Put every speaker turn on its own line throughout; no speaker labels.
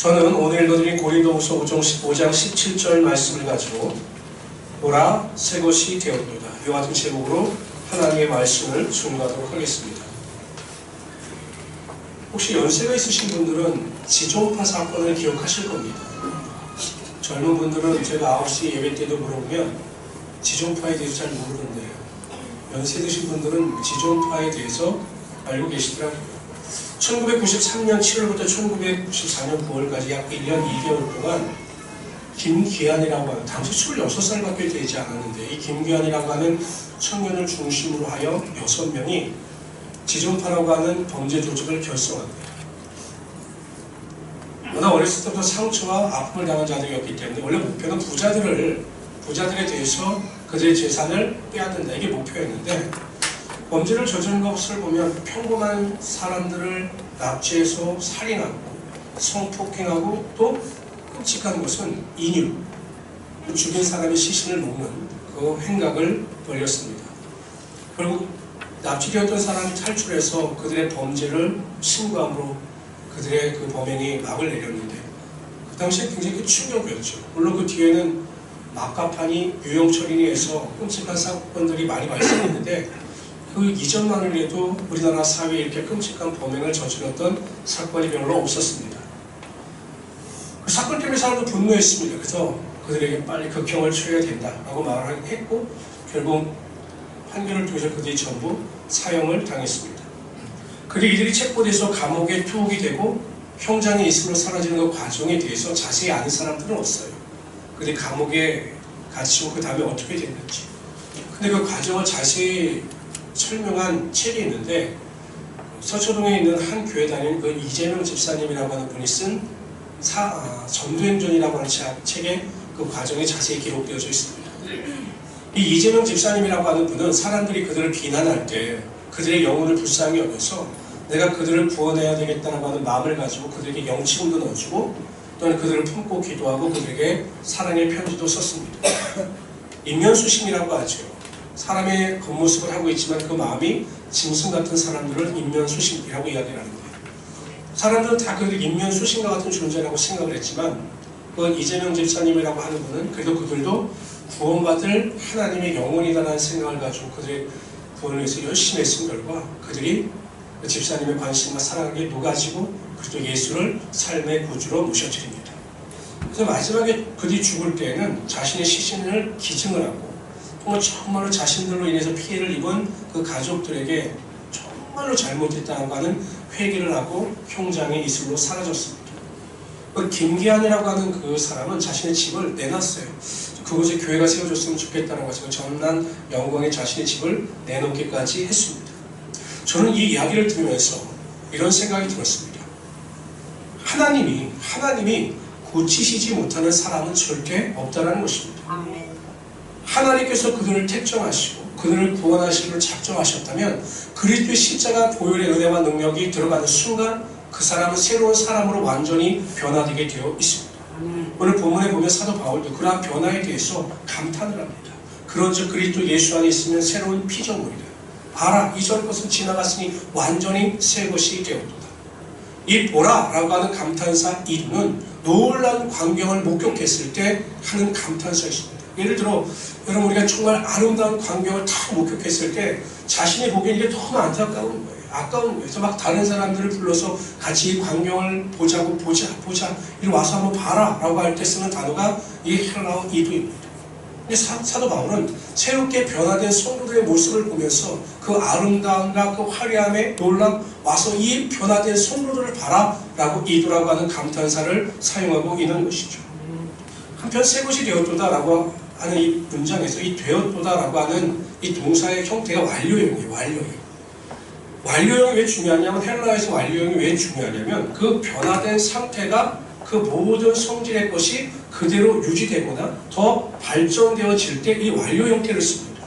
저는 오늘 읽어드린 고린도후서 5장 17절 말씀을 가지고 보라 새 것이 되었도다, 이와 같은 제목으로 하나님의 말씀을 증거하도록 하겠습니다. 혹시 연세가 있으신 분들은 지존파 사건을 기억하실 겁니다. 젊은 분들은 제가 9시 예배 때도 물어보면 지존파에 대해서 잘 모르는데요, 연세 드신 분들은 지존파에 대해서 알고 계시더라고요. 1993년 7월부터 1994년 9월까지 약 1년 2개월 동안 김기환이라고 하는, 당시 26살밖에 되지 않았는데, 이 김기환이라고 하는 청년을 중심으로 하여 6명이 지존파라고 하는 범죄 조직을 결성합니다. 워낙 어렸을 때부터 상처와 아픔을 당한 자들이었기 때문에 원래 목표는 부자들에 대해서 그들의 재산을 빼앗는다, 이게 목표였는데, 범죄를 저지른 것을 보면 평범한 사람들을 납치해서 살인하고 성폭행하고, 또 끔찍한 것은 인유, 죽인 사람의 시신을 먹는 그 행각을 벌였습니다. 그리고 납치되었던 사람이 탈출해서 그들의 범죄를 신고함으로 그들의 그 범행이 막을 내렸는데, 그 당시에 굉장히 충격이었죠. 물론 그 뒤에는 막가판이 유형처리해서 끔찍한 사건들이 많이 발생했는데, 그 이전만을 해도 우리나라 사회에 이렇게 끔찍한 범행을 저질렀던 사건이 별로 없었습니다. 그 사건 때문에 사람도 분노했습니다. 그래서 그들에게 빨리 극형을 처해야 된다라고 말을 했고, 결국 판결을 통해서 그들이 전부 사형을 당했습니다. 그리고 이들이 체포돼서 감옥에 투옥이 되고 형장에 있음으로 사라지는 그 과정에 대해서 자세히 아는 사람들은 없어요. 그들이 감옥에 갇히고 그 다음에 어떻게 됐는지. 근데 그 과정을 자세히 설명한 책이 있는데, 서초동에 있는 한 교회 다니는 그 이재명 집사님이라고 하는 분이 쓴 전도행전이라고 하는 책에 그 과정이 자세히 기록되어져 있습니다. 이 이재명 집사님이라고 하는 분은 사람들이 그들을 비난할 때 그들의 영혼을 불쌍히 여겨서 내가 그들을 구원해야 되겠다는 하는 마음을 가지고 그들에게 영치금도 넣어주고, 또는 그들을 품고 기도하고 그들에게 사랑의 편지도 썼습니다. 인면수심이라고 하죠. 사람의 겉모습을 하고 있지만 그 마음이 짐승 같은 사람들을 인면수심이라고 이야기를 하는 거예요. 사람들은 다 그들 인면수심과 같은 존재라고 생각을 했지만, 그 이재명 집사님이라고 하는 분은 그래도 그들도 구원받을 하나님의 영혼이다라는 생각을 가지고 그들의 구원을 위해서 열심히 애쓴 결과 그들이 그 집사님의 관심과 사랑에 녹아지고 그리고 예수를 삶의 구주로 모셔드립니다. 그래서 마지막에 그들이 죽을 때에는 자신의 시신을 기증을 하고, 정말로 자신들로 인해서 피해를 입은 그 가족들에게 정말로 잘못했다고 하는 회개를 하고 형장에 이슬로 사라졌습니다. 그 김기환이라고 하는 그 사람은 자신의 집을 내놨어요. 그곳에 교회가 세워졌으면 좋겠다는 것을 전난 영광에 자신의 집을 내놓기까지 했습니다. 저는 이 이야기를 들으면서 이런 생각이 들었습니다. 하나님이 고치시지 못하는 사람은 절대 없다는 것입니다. 하나님께서 그들을 택정하시고 그들을 구원하시기를 작정하셨다면 그리스도의 십자가 보혈의 은혜와 능력이 들어가는 순간 그 사람은 새로운 사람으로 완전히 변화되게 되어 있습니다. 오늘 본문에 보면 사도 바울도 그러한 변화에 대해서 감탄을 합니다. 그런즉 그리스도 예수 안에 있으면 새로운 피조물이다. 봐라, 이전 것은 지나갔으니 완전히 새 것이 되었도다. 이 보라라고 하는 감탄사 이유는 놀라운 광경을 목격했을 때 하는 감탄사였습니다. 예를 들어 여러분, 우리가 정말 아름다운 광경을 다 목격했을 때 자신이 보기엔 이게 너무 안타까운 거예요. 아까운 거예요. 그래서 막 다른 사람들을 불러서 같이 이 광경을 보자고, 보자 이리 와서 한번 봐라 라고 할 때 쓰는 단어가 이 헬라어 이두입니다. 근데 사도 바울은 새롭게 변화된 성도들의 모습을 보면서 그 아름다움과 그 화려함에 놀라 와서 이 변화된 성도들을 봐라 라고 이두라고 하는 감탄사를 사용하고 있는 것이죠. 한편 새 것이 되었도다 라고 하는 이 문장에서 이 되었도다 라고 하는 이 동사의 형태가 완료형이에요. 완료형이 왜 중요하냐면, 헬라어에서 완료형이 왜 중요하냐면 그 변화된 상태가 그 모든 성질의 것이 그대로 유지되거나 더 발전되어질 때 이 완료 형태를 씁니다.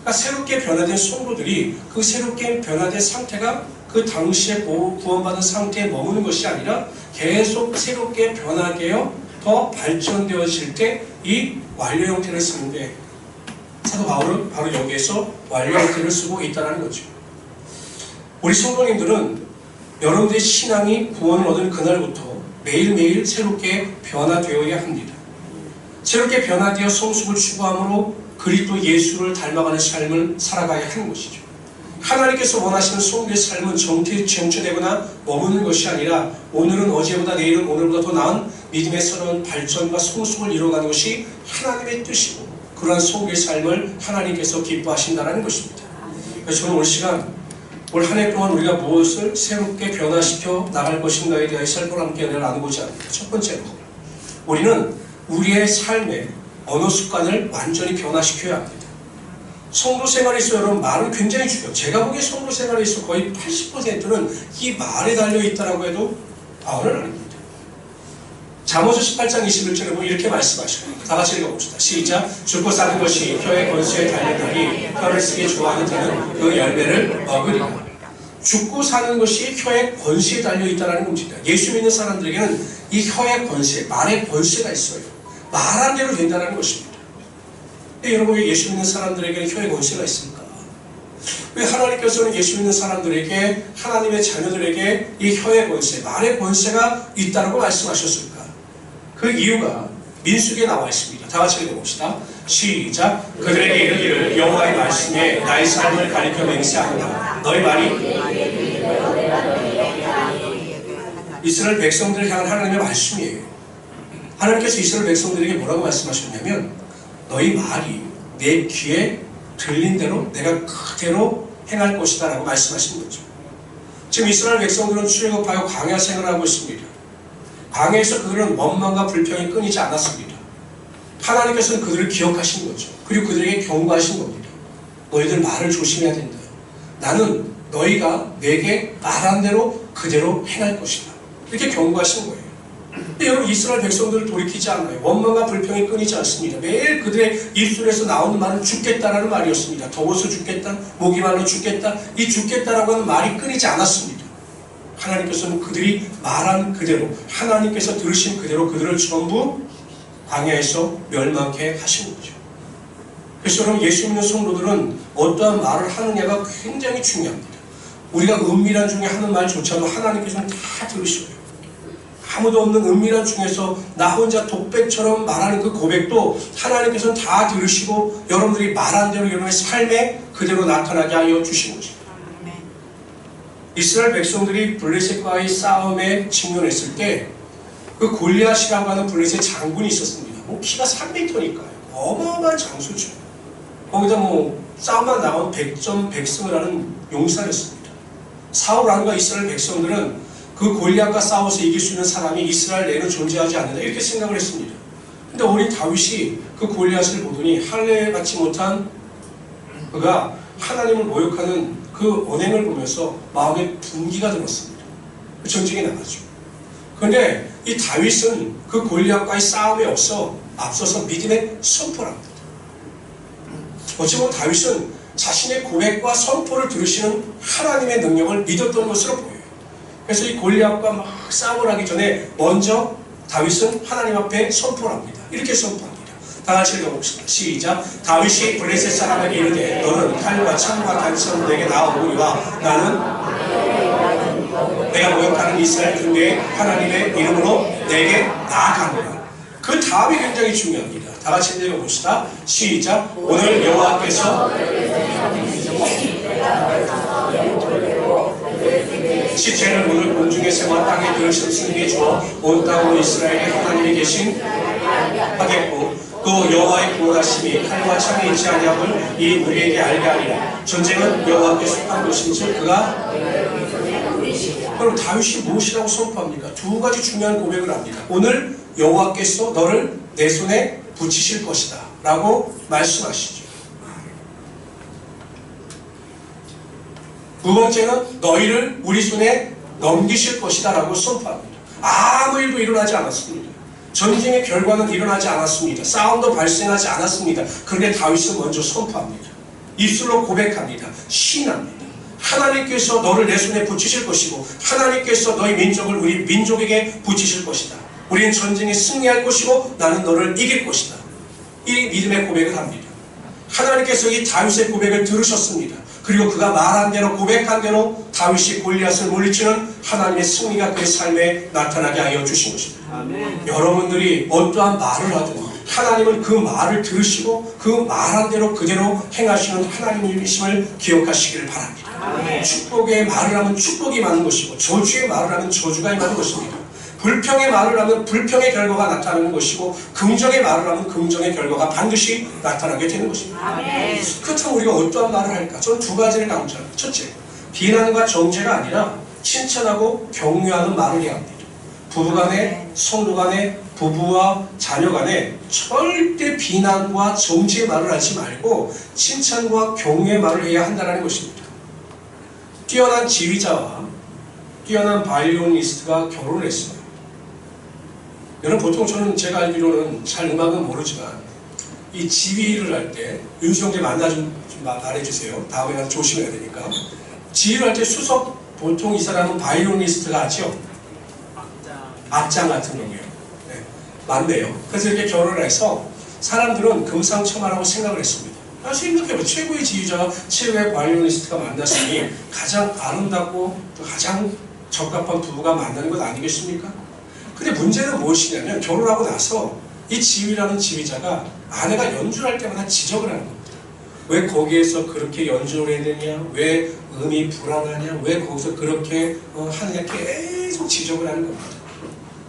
그러니까 새롭게 변화된 성도들이 그 새롭게 변화된 상태가 그 당시에 구원받은 상태에 머무는 것이 아니라 계속 새롭게 변하게 하여 더 발전되어질 때 이 완료 형태를 쓰는데, 사도 바울은 바로 여기에서 완료 형태를 쓰고 있다는 거죠. 우리 성도님들은 여러분들의 신앙이 구원을 얻은 그날부터 매일매일 새롭게 변화되어야 합니다. 새롭게 변화되어 성숙을 추구함으로 그리스도 예수를 닮아가는 삶을 살아가야 하는 것이죠. 하나님께서 원하시는 성도의 삶은 정체되거나 머무는 것이 아니라 오늘은 어제보다 내일은 오늘보다 더 나은 믿음의 새로운 발전과 성숙을 이루어가는 것이 하나님의 뜻이고 그러한 성도의 삶을 하나님께서 기뻐하신다는 것입니다. 그래서 저는 올 시간 올 한 해 동안 우리가 무엇을 새롭게 변화시켜 나갈 것인가에 대해 살펴 함께 나누고자 합니다. 첫 번째로 우리는 우리의 삶의 언어 습관을 완전히 변화시켜야 합니다. 성도 생활에서 여러분 말은 굉장히 중요해요. 제가 보기에 성도 생활에서 거의 80%는 이 말에 달려있다라고 해도 과언은 아닙니다. 잠언서 18장 21절에 보면 이렇게 말씀하시고 다 같이 읽어봅시다. 시작. 죽고 사는 것이 혀의 권세에 달렸다니 혀를 쓰기 좋아하는 자는 그 열매를 먹으리라. 죽고 사는 것이 혀의 권세에 달려있다는 겁니다. 예수 믿는 사람들에게는 이 혀의 권세, 말의 권세가 있어요. 말한 대로 된다는 것입니다. 여러분 왜 예수 믿는 사람들에게는 혀의 권세가 있습니까? 왜 하나님께서는 예수 믿는 사람들에게 하나님의 자녀들에게 이 혀의 권세, 말의 권세가 있다고 말씀하셨을까? 그 이유가 민수기에 나와 있습니다. 다 같이 읽어봅시다. 시작. 그들에게 이르기를 여호와의 말씀에 나의 삶을 가리켜 맹세하노라. 너희 말이 이스라엘 백성들을 향한 하나님의 말씀이에요. 하나님께서 이스라엘 백성들에게 뭐라고 말씀하셨냐면 너희 말이 내 귀에 들린 대로 내가 그대로 행할 것이다 라고 말씀하신 거죠. 지금 이스라엘 백성들은 출애굽하여 광야 생활을 하고 있습니다. 광야에서 그들은 원망과 불평이 끊이지 않았습니다. 하나님께서는 그들을 기억하신 거죠. 그리고 그들에게 경고하신 겁니다. 너희들 말을 조심해야 된다. 나는 너희가 내게 말한 대로 그대로 행할 것이다. 이렇게 경고하신 거예요. 근데 여러분 이스라엘 백성들을 돌이키지 않아요. 원망과 불평이 끊이지 않습니다. 매일 그들의 입술에서 나오는 말은 죽겠다라는 말이었습니다. 더워서 죽겠다, 목이 말라 죽겠다, 이 죽겠다라고 하는 말이 끊이지 않았습니다. 하나님께서는 그들이 말한 그대로 하나님께서 들으신 그대로 그들을 전부 광야에서 멸망케 하신 거죠. 그래서 여러분 예수 믿는 성도들은 어떠한 말을 하느냐가 굉장히 중요합니다. 우리가 은밀한 중에 하는 말조차도 하나님께서는 다 들으셔요. 아무도 없는 은밀한 중에서 나 혼자 독백처럼 말하는 그 고백도 하나님께서는 다 들으시고 여러분들이 말한 대로 여러분의 삶에 그대로 나타나게 하여 주신 것입니다. 이스라엘 백성들이 블레셋과의 싸움에 직면했을 때 그 골리앗이라고 하는 블레셋 장군이 있었습니다. 키가 3m니까요. 어마어마한 장수죠. 거기다 싸움만 나온 100점 100승을 하는 용사였습니다. 사울 왕과 이스라엘 백성들은 그 골리앗과 싸워서 이길 수 있는 사람이 이스라엘 내에는 존재하지 않는다 이렇게 생각을 했습니다. 근데 어린 다윗이 그 골리앗을 보더니 할례 받지 못한 그가 하나님을 모욕하는 그 언행을 보면서 마음에 분기가 들었습니다. 전쟁에 나가죠. 그런데 이 다윗은 그 골리앗과의 싸움에 앞서서 믿음의 선포를 합니다. 어찌 보면 다윗은 자신의 고백과 선포를 들으시는 하나님의 능력을 믿었던 것으로 보여요. 그래서 이 골리앗과 막 싸움을 하기 전에 먼저 다윗은 하나님 앞에 선포를 합니다. 이렇게 선포합니다. 다 같이 읽어봅시다. 시작. 다윗이 블레셋 사람에게 이르되 너는 칼과 창과 단처럼 내게 나아오리와 나는 내가 모욕하는 이스라엘 군대의 하나님의 이름으로 내게 나아가노라. 그 다음이 굉장히 중요합니다. 다 같이 읽어봅시다. 시작. 오늘 여호와께서 시체를 오늘 공중의 새와 땅에 들으신 스님이 주어 온 땅으로 이스라엘의 하나님이 계신 하겠고 또 여호와의 구원하심이 칼과 창이 있지 아니함을 이 우리에게 알게 하리라. 전쟁은 여호와께 속한 것인지 그가 그럼 다윗이 무엇이라고 선포합니까? 두 가지 중요한 고백을 합니다. 오늘 여호와께서 너를 내 손에 붙이실 것이다 라고 말씀하시죠. 두 번째는 너희를 우리 손에 넘기실 것이다 라고 선포합니다. 아무 일도 일어나지 않았습니다. 전쟁의 결과는 일어나지 않았습니다. 싸움도 발생하지 않았습니다. 그런데 다윗은 먼저 선포합니다. 입술로 고백합니다. 시인합니다. 하나님께서 너를 내 손에 붙이실 것이고 하나님께서 너희 민족을 우리 민족에게 붙이실 것이다. 우리는 전쟁에 승리할 것이고 나는 너를 이길 것이다. 이 믿음의 고백을 합니다. 하나님께서 이 다윗의 고백을 들으셨습니다. 그리고 그가 말한 대로 고백한 대로 다윗이 골리앗을 물리치는 하나님의 승리가 그의 삶에 나타나게 하여 주신 것입니다.
아멘.
여러분들이 어떠한 말을 하든 하나님은 그 말을 들으시고 그 말한 대로 그대로 행하시는 하나님이심을 기억하시기를 바랍니다.
아멘.
축복의 말을 하면 축복이 많은 것이고 저주의 말을 하면 저주가 많은 것입니다. 불평의 말을 하면 불평의 결과가 나타나는 것이고 긍정의 말을 하면 긍정의 결과가 반드시 나타나게 되는 것입니다.
아멘.
그렇다면 우리가 어떠한 말을 할까? 저는 두 가지를 강조합니다. 첫째, 비난과 정죄가 아니라 칭찬하고 격려하는 말을 해야 합니다. 부부간에, 성도간에, 부부와 자녀간에 절대 비난과 정죄의 말을 하지 말고 칭찬과 격려의 말을 해야 한다는 것입니다. 뛰어난 지휘자와 뛰어난 바이올리니스트가 결혼을 했어요. 여러분, 보통 저는 제가 알기로는 잘 음악은 모르지만 이 지휘를 할 때 윤수형제 만나 좀 말해주세요. 다음에 가서 조심해야 되니까. 지휘를 할 때 수석, 보통 이 사람은 바이올리니스트가 하죠. 악장 같은 경우에요. 네, 맞네요. 그래서 이렇게 결혼을 해서 사람들은 금상첨화라고 생각을 했습니다. 생각해봐요. 최고의 지휘자와 최고의 바이올리니스트가 만났으니 가장 아름답고 또 가장 적합한 부부가 만나는 것 아니겠습니까? 근데 문제는 무엇이냐면 결혼하고 나서 이 지휘라는 지휘자가 아내가 연주를 할 때마다 지적을 하는 겁니다. 왜 거기에서 그렇게 연주를 했느냐? 왜 음이 불안하냐? 왜 거기서 그렇게 하느냐? 계속 지적을 하는 겁니다.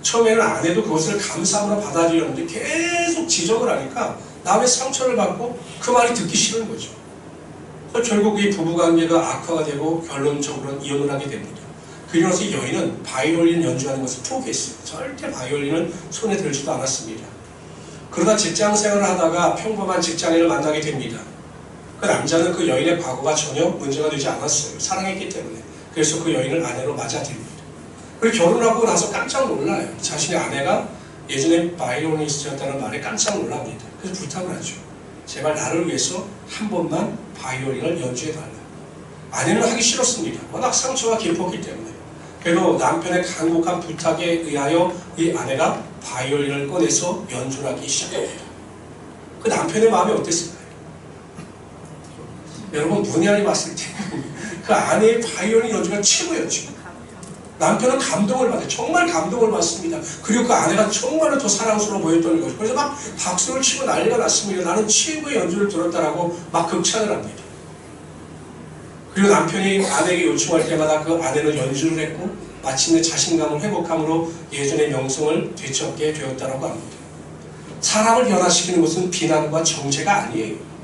처음에는 아내도 그것을 감사함으로 받아들였는데 계속 지적을 하니까 남의 상처를 받고 그 말이 듣기 싫은 거죠. 그래서 결국 이 부부관계가 악화가 되고 결론적으로는 이혼을 하게 됩니다. 그러면서 이 여인은 바이올린 연주하는 것을 포기했어요. 절대 바이올린을 손에 들지도 않았습니다. 그러다 직장생활을 하다가 평범한 직장인을 만나게 됩니다. 그 남자는 그 여인의 과거가 전혀 문제가 되지 않았어요. 사랑했기 때문에. 그래서 그 여인을 아내로 맞아들입니다. 그리고 결혼하고 나서 깜짝 놀라요. 자신의 아내가 예전에 바이올리니스트였다는 말에 깜짝 놀랍니다. 그래서 부탁을 하죠. 제발 나를 위해서 한 번만 바이올린을 연주해달라. 아내는 하기 싫었습니다. 워낙 상처가 깊었기 때문에. 그래도 남편의 간곡한 부탁에 의하여 이 아내가 바이올린을 꺼내서 연주를 하기 시작합니다. 그 남편의 마음이 어땠을까요? 여러분, 문의하게 봤을 때 그 아내의 바이올린 연주가 최고였죠. 남편은 감동을 받아요. 정말 감동을 받습니다. 그리고 그 아내가 정말로 더 사랑스러워 보였던 거죠. 그래서 막 박수를 치고 난리가 났습니다. 나는 최고의 연주를 들었다라고 막 극찬을 합니다. 그리고 남편이 아내에게 요청할 때마다 그 아내는 연주를 했고 마침내 자신감을 회복함으로 예전의 명성을 되찾게 되었다고 합니다. 사람을 변화시키는 것은 비난과 정죄가 아니에요.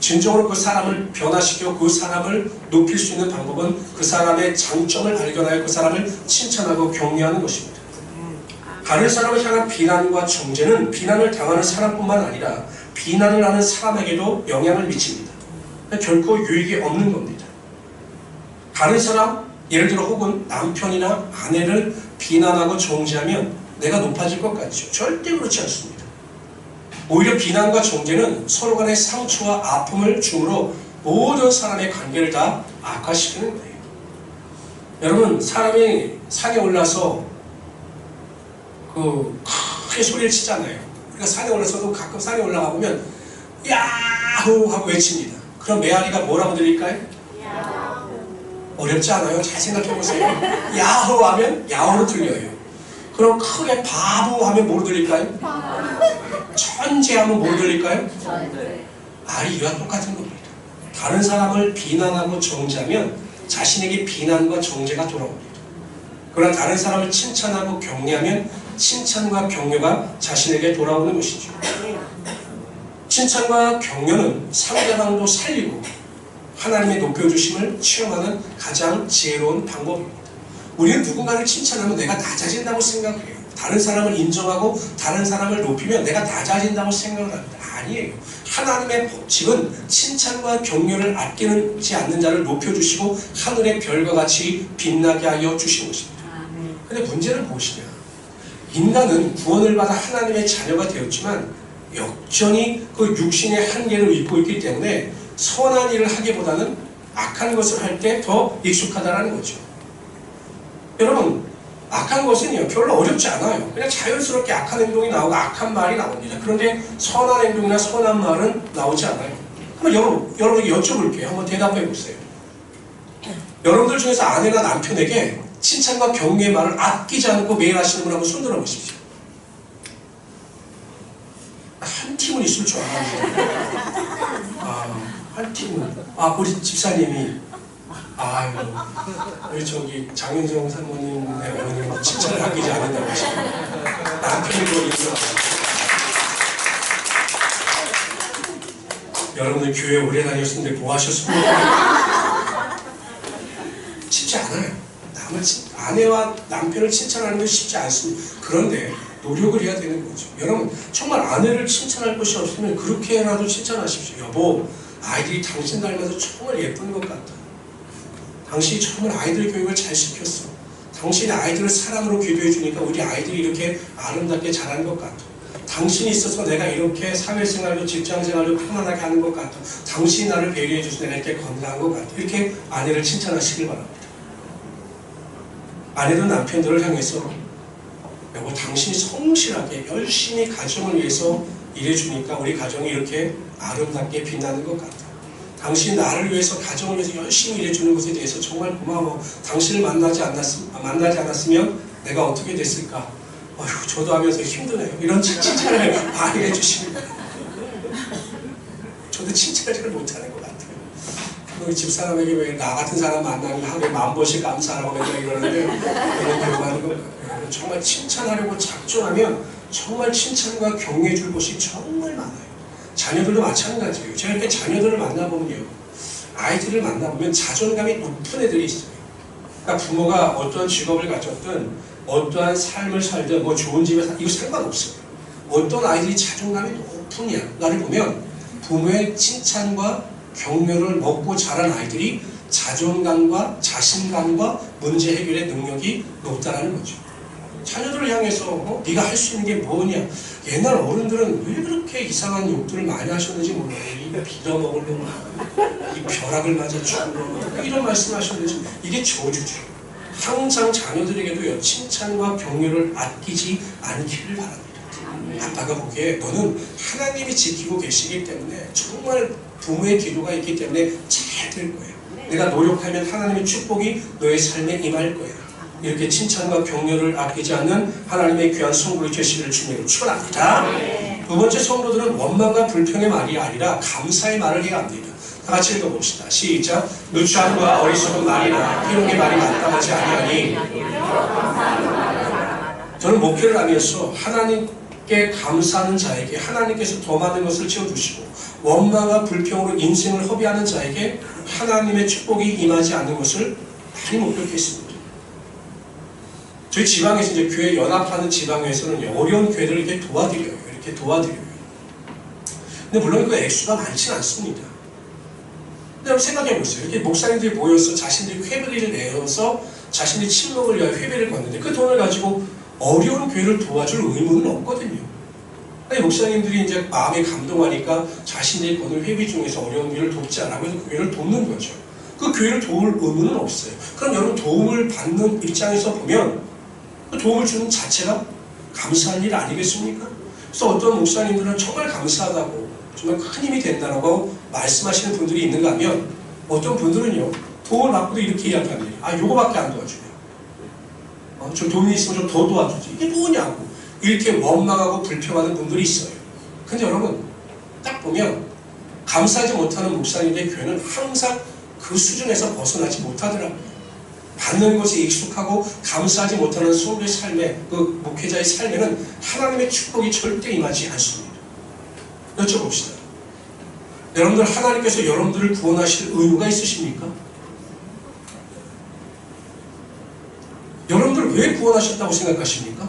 진정으로 그 사람을 변화시켜 그 사람을 높일 수 있는 방법은 그 사람의 장점을 발견하여 그 사람을 칭찬하고 격려하는 것입니다. 다른 사람을 향한 비난과 정죄는 비난을 당하는 사람뿐만 아니라 비난을 하는 사람에게도 영향을 미칩니다. 결코 유익이 없는 겁니다. 다른 사람, 예를 들어 혹은 남편이나 아내를 비난하고 정죄하면 내가 높아질 것 같죠? 절대 그렇지 않습니다. 오히려 비난과 정죄는 서로 간의 상처와 아픔을 주므로 모든 사람의 관계를 다 악화시키는 거예요. 여러분, 사람이 산에 올라서 크게 소리를 치잖아요. 그러니까 산에 올라서도 가끔 산에 올라가 보면 야호 하고 외칩니다. 그럼 메아리가 뭐라고 들릴까요? 야호. 어렵지 않아요? 잘 생각해 보세요. 야호 하면 야호로 들려요. 그럼 크게 바보 하면 뭐로 들릴까요? 천재하면 뭐 들릴까요? 이와 똑같은 겁니다. 다른 사람을 비난하고 정죄하면 자신에게 비난과 정죄가 돌아옵니다. 그러나 다른 사람을 칭찬하고 격려하면 칭찬과 격려가 자신에게 돌아오는 것이죠. 칭찬과 격려는 상대방도 살리고 하나님의 높여주심을 체험하는 가장 지혜로운 방법입니다. 우리는 누군가를 칭찬하면 내가 낮아진다고 생각해요. 다른 사람을 인정하고 다른 사람을 높이면 내가 낮아진다고 생각을 합니다. 아니에요. 하나님의 법칙은 칭찬과 격려를 아끼지 않는 자를 높여주시고 하늘의 별과 같이 빛나게 하여 주신 것입니다. 근데 문제는 무엇이냐? 인간은 구원을 받아 하나님의 자녀가 되었지만 여전히 그 육신의 한계를 잊고 있기 때문에 선한 일을 하기보다는 악한 것을 할 때 더 익숙하다는 거죠. 여러분, 악한 것은요 별로 어렵지 않아요. 그냥 자연스럽게 악한 행동이 나오고 악한 말이 나옵니다. 그런데 선한 행동이나 선한 말은 나오지 않아요. 그럼 여러분에게 여쭤볼게요. 한번 대답해 보세요. 여러분들 중에서 아내나 남편에게 칭찬과 격려의 말을 아끼지 않고 매일 하시는 분 한번 손들어 보십시오. 한 팀은 있을 줄 알았는데. 한 팀은. 우리 집사님이. 우리 저기 장윤정 사모님의 어머님은 칭찬을 아끼지 않는다고 하시고 남편이 그걸 인정합니다. 여러분들 교회 오래 다녔는데 뭐 하셨습니까? 쉽지 않아요. 아내와 남편을 칭찬하는 건 쉽지 않습니다. 그런데 노력을 해야 되는 거죠. 여러분 정말 아내를 칭찬할 것이 없으면 그렇게라도 칭찬하십시오. 여보, 아이들이 당신 닮아서 정말 예쁜 것 같다. 당신이 정말 아이들 교육을 잘 시켰어. 당신이 아이들을 사랑으로 기도해 주니까 우리 아이들이 이렇게 아름답게 자란 것 같아. 당신이 있어서 내가 이렇게 사회생활도 직장생활도 편안하게 하는 것 같아. 당신이 나를 배려해 줘서 내가 이렇게 건강한 것 같아. 이렇게 아내를 칭찬하시길 바랍니다. 아내도 남편들을 향해서 여보, 당신이 성실하게 열심히 가정을 위해서 일해주니까 우리 가정이 이렇게 아름답게 빛나는 것 같아. 당신이 나를 위해서 가정을 위해서 열심히 일해주는 것에 대해서 정말 고마워. 당신을 만나지 않았으면 내가 어떻게 됐을까? 어휴, 저도 하면서 힘드네요. 이런 칭찬을 많이 해주십니다. 저도 칭찬을 잘 못하는 것 같아요. 우리 집사람에게 왜 나 같은 사람 만나면 하루에 10,000번씩 감사하라고 맨날 이러는데 이런 경험하는 거 정말 칭찬하려고 작정하면 정말 칭찬과 격려해 줄 것이 정말 많아요. 자녀들도 마찬가지예요. 제가 이렇게 자녀들을 만나보면요, 아이들을 만나보면 자존감이 높은 애들이 있어요. 그러니까 부모가 어떠한 직업을 가졌든 어떠한 삶을 살든 뭐 좋은 집에 이거 상관없어요. 어떤 아이들이 자존감이 높으냐를 보면 부모의 칭찬과 격려를 먹고 자란 아이들이 자존감과 자신감과 문제 해결의 능력이 높다는 거죠. 자녀들을 향해서 네가 할 수 있는 게 뭐냐. 옛날 어른들은 왜 그렇게 이상한 욕들을 많이 하셨는지 몰라요. 이 빌어먹을 놈, 이 벼락을 맞아 죽은 놈, 이런 말씀하셨는지. 이게 저주죠. 항상 자녀들에게도 칭찬과 격려를 아끼지 않기를 바랍니다. 아빠가 보기에 너는 하나님이 지키고 계시기 때문에 정말 부모의 기도가 있기 때문에 잘 될 거예요. 내가 노력하면 하나님의 축복이 너의 삶에 임할 거예요. 이렇게 칭찬과 격려를 아끼지 않는 하나님의 귀한 성도의 계시를 주님으로 축원합니다. 두 번째, 성도들은 원망과 불평의 말이 아니라 감사의 말을 해야 합니다. 다 같이 읽어봅시다. 시작. 누추함과 어리석은 말이나 희롱의 말이 마땅하지 아니하니. 저는 목회를 하면서 하나님께 감사하는 자에게 하나님께서 더 많은 것을 채워주시고 원망과 불평으로 인생을 허비하는 자에게 하나님의 축복이 임하지 않는 것을 많이 목격했습니다. 저희 지방에서 이제 교회 연합하는 지방에서는 어려운 교회들을 이렇게 도와드려요. 근데 물론 그 액수가 많지는 않습니다. 근데 여러분 생각해 보세요. 이렇게 목사님들이 모여서 자신들이 회비를 내어서 자신들이 친목을 위하여 회비를 걷는데 그 돈을 가지고 어려운 교회를 도와줄 의무는 없거든요. 아니, 목사님들이 이제 마음에 감동하니까 자신들이 버는 회비 중에서 어려운 교회를 돕자라고 해서 그 교회를 돕는 거죠. 그 교회를 도울 의무는 없어요. 그럼 여러분 도움을 받는 입장에서 보면 그 도움을 주는 자체가 감사한 일 아니겠습니까? 그래서 어떤 목사님들은 정말 감사하다고 정말 큰 힘이 된다고 말씀하시는 분들이 있는가 하면 어떤 분들은요 도움을 받고도 이렇게 이야기합니다. 요거밖에 안 도와주냐. 좀 돈이 있으면 좀 더 도와주지. 이게 뭐냐고 이렇게 원망하고 불평하는 분들이 있어요. 근데 여러분 딱 보면 감사하지 못하는 목사님의 교회는 항상 그 수준에서 벗어나지 못하더라고요. 받는 것에 익숙하고 감사하지 못하는 성도의 삶에, 그 목회자의 삶에는 하나님의 축복이 절대 임하지 않습니다. 여쭤봅시다. 여러분들 하나님께서 여러분들을 구원하실 의무가 있으십니까? 여러분들 왜 구원하셨다고 생각하십니까?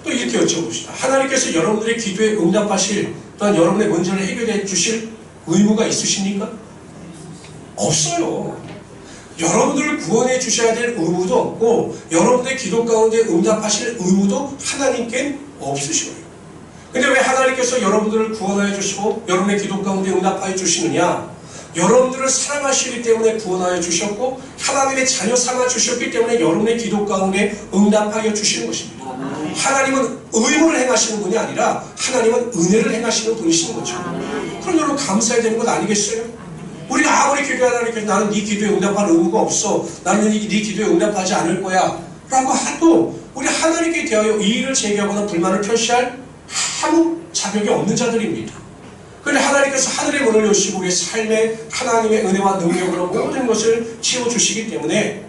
또 이렇게 여쭤봅시다. 하나님께서 여러분들의 기도에 응답하실 또한 여러분의 문제를 해결해 주실 의무가 있으십니까? 없어요. 여러분들을 구원해 주셔야 될 의무도 없고 여러분들의 기도 가운데 응답하실 의무도 하나님께 없으셔요. 근데 왜 하나님께서 여러분들을 구원하여 주시고 여러분의 기도 가운데 응답하여 주시느냐? 여러분들을 사랑하시기 때문에 구원하여 주셨고 하나님의 자녀 삼아 주셨기 때문에 여러분의 기도 가운데 응답하여 주시는 것입니다. 하나님은 의무를 행하시는 분이 아니라 하나님은 은혜를 행하시는 분이시는 거죠. 그럼 여러분 감사해야 되는 것 아니겠어요? 우리가 아무리 기도하다니까 나는 네 기도에 응답할 의무가 없어, 나는 네 기도에 응답하지 않을 거야 라고 해도 우리 하나님께 대하여 이의를 제기하거나 불만을 표시할 아무 자격이 없는 자들입니다. 그런데 하나님께서 하늘의 문을 여시고 우리의 삶에 하나님의 은혜와 능력으로 모든 것을 채워주시기 때문에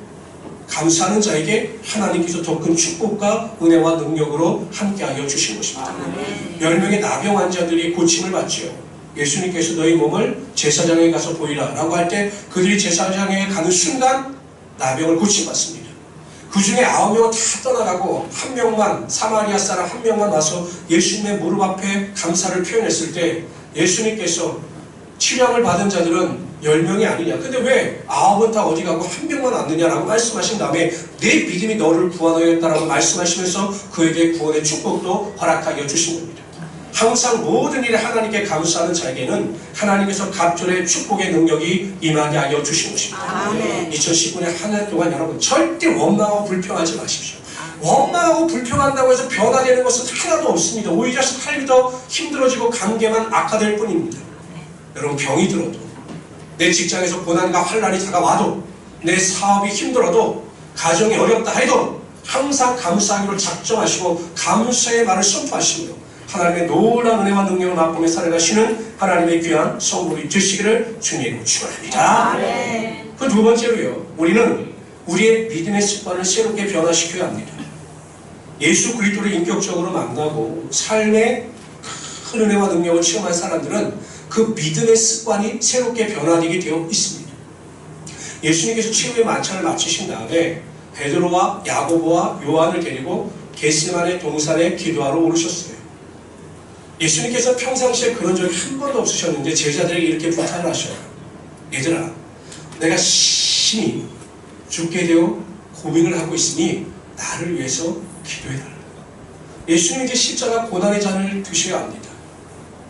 감사하는 자에게 하나님께서 더 큰 축복과 은혜와 능력으로 함께하여 주신 것입니다. 10명의 나병 환자들이 고침을 받지요. 예수님께서 너희 몸을 제사장에 가서 보이라 라고 할 때 그들이 제사장에 가는 순간 나병을 고침받습니다. 그 중에 9명은 다 떠나가고 한 명만, 사마리아 사람 한 명만 와서 예수님의 무릎 앞에 감사를 표현했을 때 예수님께서 치료함을 받은 자들은 10명이 아니냐. 근데 왜 9은 다 어디 가고 한 명만 왔느냐라고 말씀하신 다음에 내 믿음이 너를 구원하였다라고 말씀하시면서 그에게 구원의 축복도 허락하여 주신 겁니다. 항상 모든 일에 하나님께 감사하는 자에게는 하나님께서 갑절의 축복의 능력이 임하게 하여 주신 것입니다. 2019년 한 해 동안 여러분 절대 원망하고 불평하지 마십시오. 원망하고 불평한다고 해서 변화되는 것은 하나도 없습니다. 오히려 삶이 더 힘들어지고 관계만 악화될 뿐입니다. 여러분 병이 들어도, 내 직장에서 고난과 환난이 다가와도, 내 사업이 힘들어도, 가정이 어렵다 해도 항상 감사하기로 작정하시고 감사의 말을 선포하시며 하나님의 놀라운 은혜와 능력을 맛보며 살아가시는 하나님의 귀한 성도이 되시기를 주님으로 축원합니다. 그 두 번째로요, 우리는 우리의 믿음의 습관을 새롭게 변화시켜야 합니다. 예수 그리스도를 인격적으로 만나고 삶의 큰 은혜와 능력을 체험한 사람들은 그 믿음의 습관이 새롭게 변화되게 되어 있습니다. 예수님께서 최후의 만찬을 마치신 다음에 베드로와 야고보와 요한을 데리고 겟세마네 동산에 기도하러 오르셨어요. 예수님께서 평상시에 그런 적이 한 번도 없으셨는데 제자들에게 이렇게 부탁을 하셔요. 얘들아, 내가 심히 죽게 되어 고민을 하고 있으니 나를 위해서 기도해달라. 예수님이 이제 십자가 고난의 잔을 드셔야 합니다.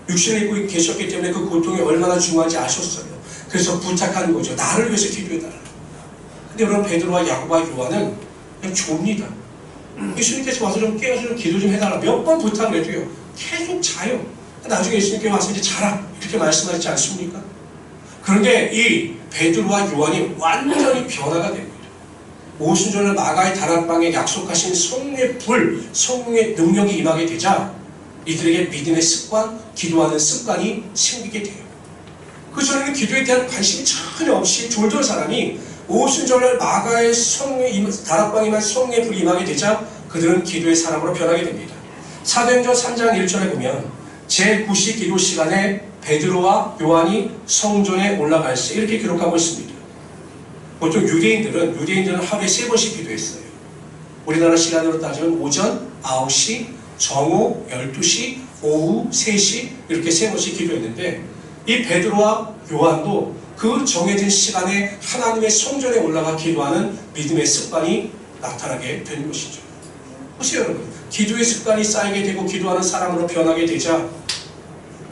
육신을 입고 계셨기 때문에 그 고통이 얼마나 중요한지 아셨어요. 그래서 부탁하는 거죠. 나를 위해서 기도해달라. 근데 여러분 베드로와 야고보와 요한은 그냥 좁니다. 예수님께서 와서 좀 깨워서 좀 기도 좀 해달라. 몇 번 부탁을 해도요, 계속 자요. 나중에 예수님께 와서 이제 자라 이렇게 말씀하시지 않습니까? 그런데 이 베드로와 요한이 완전히 변화가 됩니다. 오순절날 마가의 다락방에 약속하신 성령의 불, 성령의 능력이 임하게 되자 이들에게 믿음의 습관, 기도하는 습관이 생기게 돼요. 그 전에는 기도에 대한 관심이 전혀 없이 졸던 사람이 오순절날 마가의 다락방에만 성령의 불이 임하게 되자 그들은 기도의 사람으로 변하게 됩니다. 사도행전 3장 1절에 보면 제9시 기도 시간에 베드로와 요한이 성전에 올라갈 때 이렇게 기록하고 있습니다. 보통 유대인들은 하루에 3번씩 기도했어요. 우리나라 시간으로 따지면 오전 9시, 정오 12시, 오후 3시 이렇게 3번씩 기도했는데 이 베드로와 요한도 그 정해진 시간에 하나님의 성전에 올라가 기도하는 믿음의 습관이 나타나게 되는 것이죠. 보세요 여러분, 기도의 습관이 쌓이게 되고 기도하는 사람으로 변하게 되자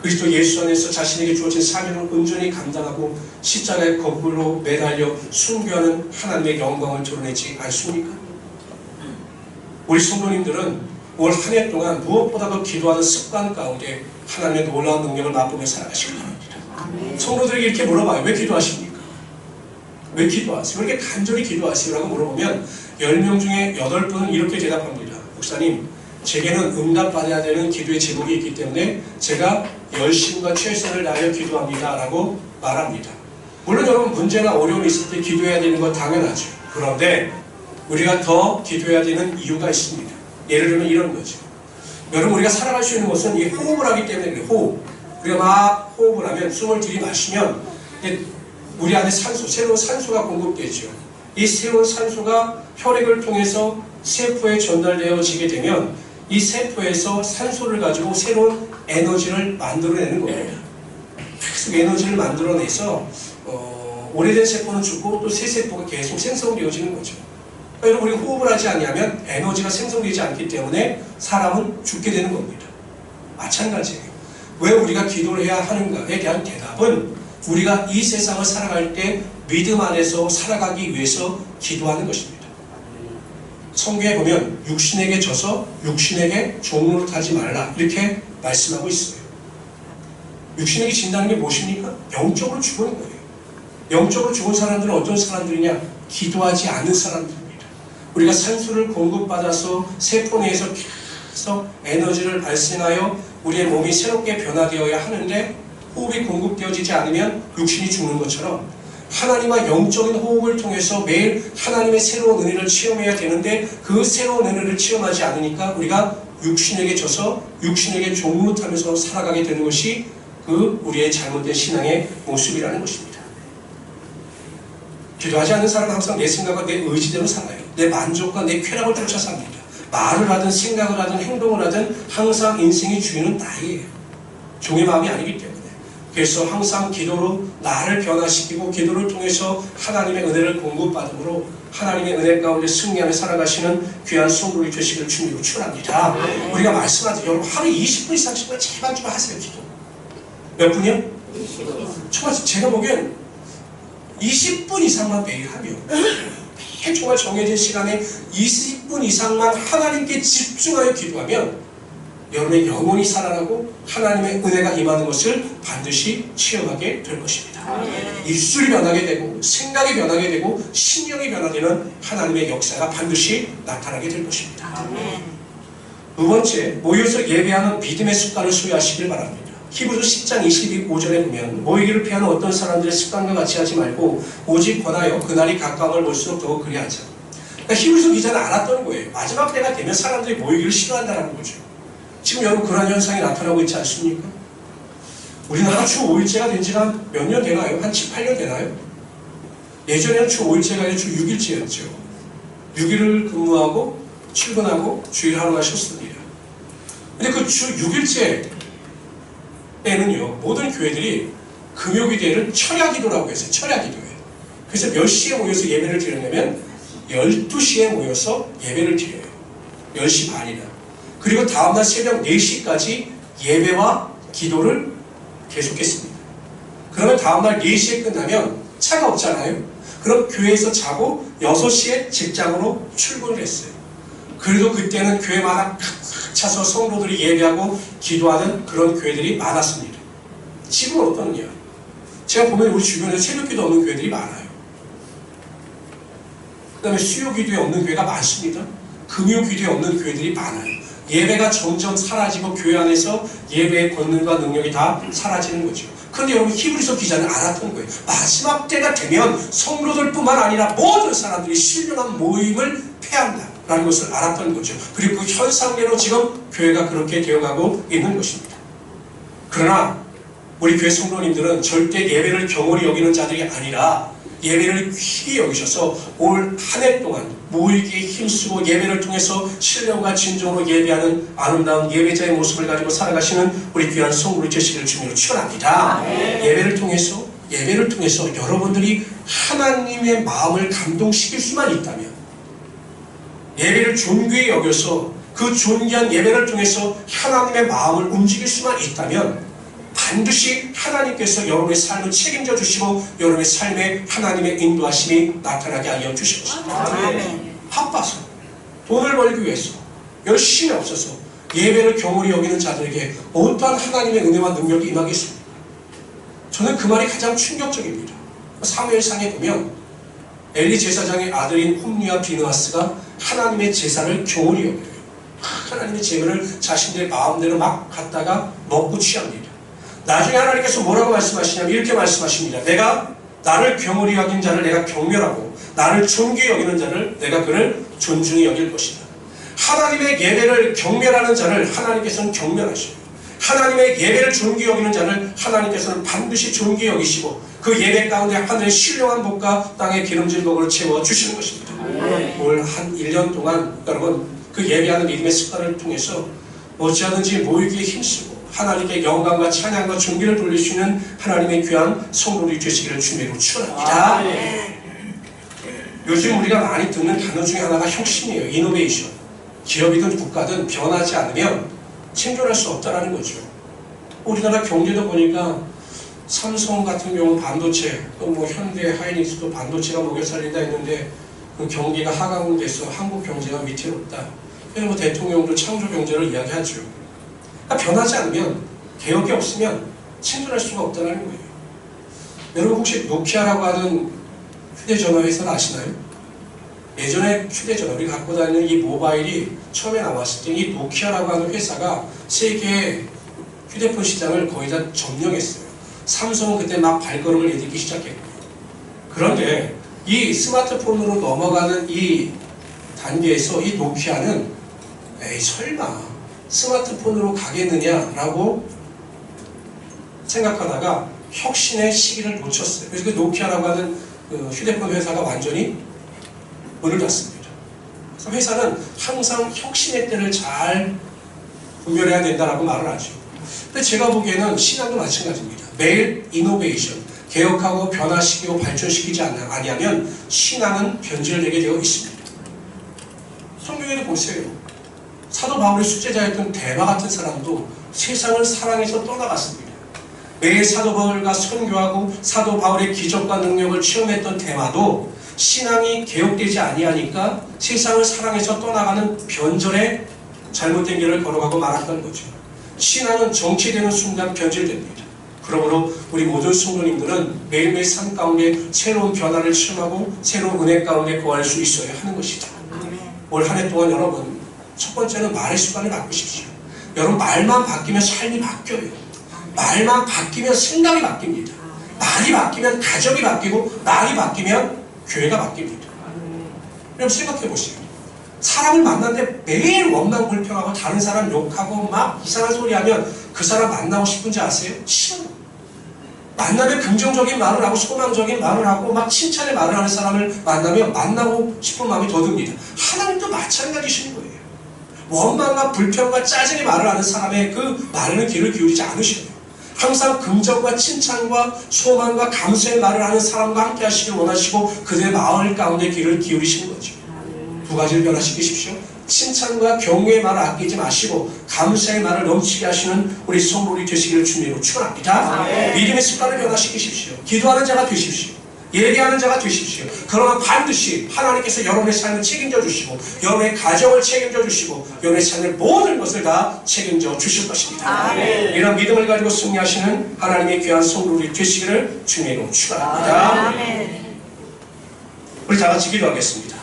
그리스도 예수 안에서 자신에게 주어진 사명을 온전히 감당하고 십자가의 거꾸로 매달려 순교하는 하나님의 영광을 드러내지 않습니까? 우리 성도님들은 올 한 해 동안 무엇보다도 기도하는 습관 가운데 하나님의 놀라운 능력을 맛보며 살아가시기 바랍니다. 성도들에게 이렇게 물어봐요. 왜 기도하십니까? 왜 기도하세요? 왜 이렇게 간절히 기도하세요? 라고 물어보면 10명 중에 8분은 이렇게 대답합니다. 목사님, 제게는 응답받아야 되는 기도의 제목이 있기 때문에 제가 열심과 최선을 다하여 기도합니다 라고 말합니다. 물론 여러분 문제나 어려움이 있을 때 기도해야 되는 건 당연하죠. 그런데 우리가 더 기도해야 되는 이유가 있습니다. 예를 들면 이런 거죠. 여러분 우리가 살아갈 수 있는 것은 이 호흡을 하기 때문에 그래요. 호흡. 우리가 막 호흡을 하면 숨을 들이마시면 우리 안에 새로운 산소가 공급되죠. 이 새로운 산소가 혈액을 통해서 세포에 전달되어지게 되면 이 세포에서 산소를 가지고 새로운 에너지를 만들어내는 겁니다. 계속 에너지를 만들어내서 오래된 세포는 죽고 또 새 세포가 계속 생성되어지는 거죠. 그러니까 여러분 우리가 호흡을 하지 않으면 에너지가 생성되지 않기 때문에 사람은 죽게 되는 겁니다. 마찬가지예요. 왜 우리가 기도를 해야 하는가에 대한 대답은 우리가 이 세상을 살아갈 때 믿음 안에서 살아가기 위해서 기도하는 것입니다. 성경에 보면 육신에게 져서 육신에게 종노릇하지 말라 이렇게 말씀하고 있어요. 육신에게 진다는 게 무엇입니까? 영적으로 죽는 거예요. 영적으로 좋은 사람들은 어떤 사람들이냐? 기도하지 않는 사람들입니다. 우리가 산소를 공급받아서 세포 내에서 계속 에너지를 발생하여 우리의 몸이 새롭게 변화되어야 하는데 호흡이 공급되어지지 않으면 육신이 죽는 것처럼 하나님과 영적인 호흡을 통해서 매일 하나님의 새로운 은혜를 체험해야 되는데 그 새로운 은혜를 체험하지 않으니까 우리가 육신에게 져서 육신에게 종노릇하면서 살아가게 되는 것이 그 우리의 잘못된 신앙의 모습이라는 것입니다. 기도하지 않는 사람은 항상 내 생각과 내 의지대로 살아요. 내 만족과 내 쾌락을 쫓아 삽니다. 말을 하든 생각을 하든 행동을 하든 항상 인생의 주인은 나예요. 종의 마음이 아니기 때문에. 그래서 항상 기도로 나를 변화시키고 기도를 통해서 하나님의 은혜를 공급받음으로 하나님의 은혜 가운데 승리하며 살아가시는 귀한 성도들이 되시기를 주님으로 축원합니다. 우리가 말씀하듯 여러분 하루 20분 이상씩만 제발 좀 하세요. 기도. 몇 분이요? 20분. 정말 제가 보기엔 20분 이상만 매일 하면 매일 정말 정해진 시간에 20분 이상만 하나님께 집중하여 기도하면 여러분의 영혼이 살아나고 하나님의 은혜가 임하는 것을 반드시 체험하게 될 것입니다. 입술이 변하게 되고 생각이 변하게 되고 신령이 변화되는 하나님의 역사가 반드시 나타나게 될 것입니다. 두 번째, 모여서 예배하는 믿음의 습관을 소유하시길 바랍니다. 히브리서 10장 22절에 보면 모이기를 피하는 어떤 사람들의 습관과 같이 하지 말고 오직 권하여 그날이 가까움을 볼수록 더욱 그리하자. 그러니까 히브리서 기자는 알았던 거예요. 마지막 때가 되면 사람들이 모이기를 싫어한다는 거죠. 지금 여러분 그런 현상이 나타나고 있지 않습니까? 우리나라 주 5일제가 된 지가 몇 년 되나요? 한 7, 8년 되나요? 예전에는 주 5일제가 아니라 주 6일제였죠. 6일을 근무하고 출근하고 주일 하루가 쉬었습니다. 근데 그 주 6일제에는요, 모든 교회들이 금요기도회를 철야기도라고 했어요. 철야기도회. 그래서 몇 시에 모여서 예배를 드리냐면 12시에 모여서 예배를 드려요. 10시 반이나. 그리고 다음날 새벽 4시까지 예배와 기도를 계속했습니다. 그러면 다음날 4시에 끝나면 차가 없잖아요. 그럼 교회에서 자고 6시에 직장으로 출근을 했어요. 그래도 그때는 교회마다 꽉 차서 성도들이 예배하고 기도하는 그런 교회들이 많았습니다. 지금은 어떠느냐? 제가 보면 우리 주변에 새벽기도 없는 교회들이 많아요. 그 다음에 수요기도에 없는 교회가 많습니다. 금요기도에 없는 교회들이 많아요. 예배가 점점 사라지고 교회 안에서 예배의 권능과 능력이 다 사라지는 거죠. 그런데 여러분 히브리서 기자는 알았던 거예요. 마지막 때가 되면 성도들뿐만 아니라 모든 사람들이 신령한 모임을 폐한다라는 것을 알았던 거죠. 그리고 그 현상대로 지금 교회가 그렇게 되어가고 있는 것입니다. 그러나 우리 교회 성도님들은 절대 예배를 경홀히 여기는 자들이 아니라 예배를 귀히 여기셔서 올 한 해 동안 모이기에 힘쓰고 예배를 통해서 신령과 진정으로 예배하는 아름다운 예배자의 모습을 가지고 살아가시는 우리 귀한 성도들이 되시기를 주님으로 축원합니다. 예배를 통해서 여러분들이 하나님의 마음을 감동시킬 수만 있다면, 예배를 존귀히 여겨서 그 존귀한 예배를 통해서 하나님의 마음을 움직일 수만 있다면 반드시 하나님께서 여러분의 삶을 책임져 주시고 여러분의 삶에 하나님의 인도하심이 나타나게 하여 주실 것입니다. 바빠서 돈을 벌기 위해서 열심히 없어서 예배를 경홀히 여기는 자들에게 어떠한 하나님의 은혜와 능력이 임하겠습니까? 저는 그 말이 가장 충격적입니다. 사무엘상에 보면 엘리 제사장의 아들인 홈리와 비느하스가 하나님의 제사를 경홀히 여겨요. 하나님의 제물을 자신들 마음대로 막 갖다가 먹고 취합니다. 나중에 하나님께서 뭐라고 말씀하시냐면 이렇게 말씀하십니다. 내가 나를 경홀히 여긴 자를 내가 경멸하고 나를 존귀히 여기는 자를 내가 그를 존중히 여길 것이다. 하나님의 예배를 경멸하는 자를 하나님께서는 경멸하시고 하나님의 예배를 존귀히 여기는 자를 하나님께서는 반드시 존귀히 여기시고 그 예배 가운데 하늘의 신령한 복과 땅의 기름진 복을 채워 주시는 것입니다. 올 한 1년 동안 여러분 그 예배하는 믿음의 습관을 통해서 어찌하든지 모이기에 힘쓰고 하나님께 영광과 찬양과 존귀를 돌리시는 하나님의 귀한 성도들이 되시기를 주님으로 축원합니다. 요즘 우리가 많이 듣는 단어 중에 하나가 혁신이에요. 이노베이션. 기업이든 국가든 변하지 않으면 생존할 수 없다는 거죠. 우리나라 경제도 보니까 삼성 같은 경우 반도체, 또 뭐 현대, 하이닉스도 반도체가 먹여 살린다 했는데 그 경기가 하강돼서 한국 경제가 위태롭다. 그래서 뭐 대통령도 창조 경제를 이야기하죠. 변하지 않으면, 개혁이 없으면 생존할 수가 없다는 거예요. 여러분 혹시 노키아라고 하는 휴대전화 회사를 아시나요? 예전에 휴대전화, 우리 갖고 다니는 이 모바일이 처음에 나왔을 때 이 노키아라고 하는 회사가 세계 휴대폰 시장을 거의 다 점령했어요. 삼성은 그때 막 발걸음을 내딛기 시작했고, 그런데 이 스마트폰으로 넘어가는 이 단계에서 이 노키아는 에이 설마 스마트폰으로 가겠느냐라고 생각하다가 혁신의 시기를 놓쳤어요. 그래서 그 노키아라고 하는 그 휴대폰 회사가 완전히 문을 닫습니다. 그래서 회사는 항상 혁신의 때를 잘 분별해야 된다라고 말을 하죠. 근데 제가 보기에는 신앙도 마찬가지입니다. 매일 이노베이션, 개혁하고 변화시키고 발전시키지 아니하면 신앙은 변질되게 되어 있습니다. 성경에도 보세요. 사도 바울의 숙제자였던 데마 같은 사람도 세상을 사랑해서 떠나갔습니다. 매일 사도 바울과 선교하고 사도 바울의 기적과 능력을 체험했던 데마도 신앙이 개혁되지 아니하니까 세상을 사랑해서 떠나가는 변절의 잘못된 길을 걸어가고 말았던 거죠. 신앙은 정체되는 순간 변질됩니다. 그러므로 우리 모든 성도님들은 매일매일 삶 가운데 새로운 변화를 체험하고 새로운 은혜 가운데 거할 수 있어야 하는 것이죠. 올 한 해 동안 여러분, 첫 번째는 말의 습관을 바꾸십시오. 여러분, 말만 바뀌면 삶이 바뀌어요. 말만 바뀌면 생각이 바뀝니다. 말이 바뀌면 가정이 바뀌고, 말이 바뀌면 교회가 바뀝니다. 여러분 생각해 보세요. 사람을 만났는데 매일 원망 불평하고 다른 사람 욕하고 막 이상한 소리 하면 그 사람 만나고 싶은지 아세요? 싫어요. 만나면 긍정적인 말을 하고 소망적인 말을 하고 막 칭찬의 말을 하는 사람을 만나면 만나고 싶은 마음이 더 듭니다. 하나님도 마찬가지신 거예요. 원망과 불평과 짜증의 말을 하는 사람의 그 말에는 귀를 기울이지 않으셔요. 항상 긍정과 칭찬과 소망과 감사의 말을 하는 사람과 함께 하시길 원하시고 그들의 마을 가운데 귀를 기울이시는 거죠. 두 가지를 변화시키십시오. 칭찬과 경외의 말을 아끼지 마시고 감사의 말을 넘치게 하시는 우리 성도들이 되시기를 주님으로 축원합니다. 믿음의 습관을 변화시키십시오. 기도하는 자가 되십시오. 예배하는 자가 되십시오. 그러나 반드시 하나님께서 여러분의 삶을 책임져 주시고 여러분의 가정을 책임져 주시고 여러분의 삶의 모든 것을 다 책임져 주실 것입니다. 이런 믿음을 가지고 승리하시는 하나님의 귀한 성도들이 되시기를 주님으로 축원합니다. 우리 다 같이 기도하겠습니다.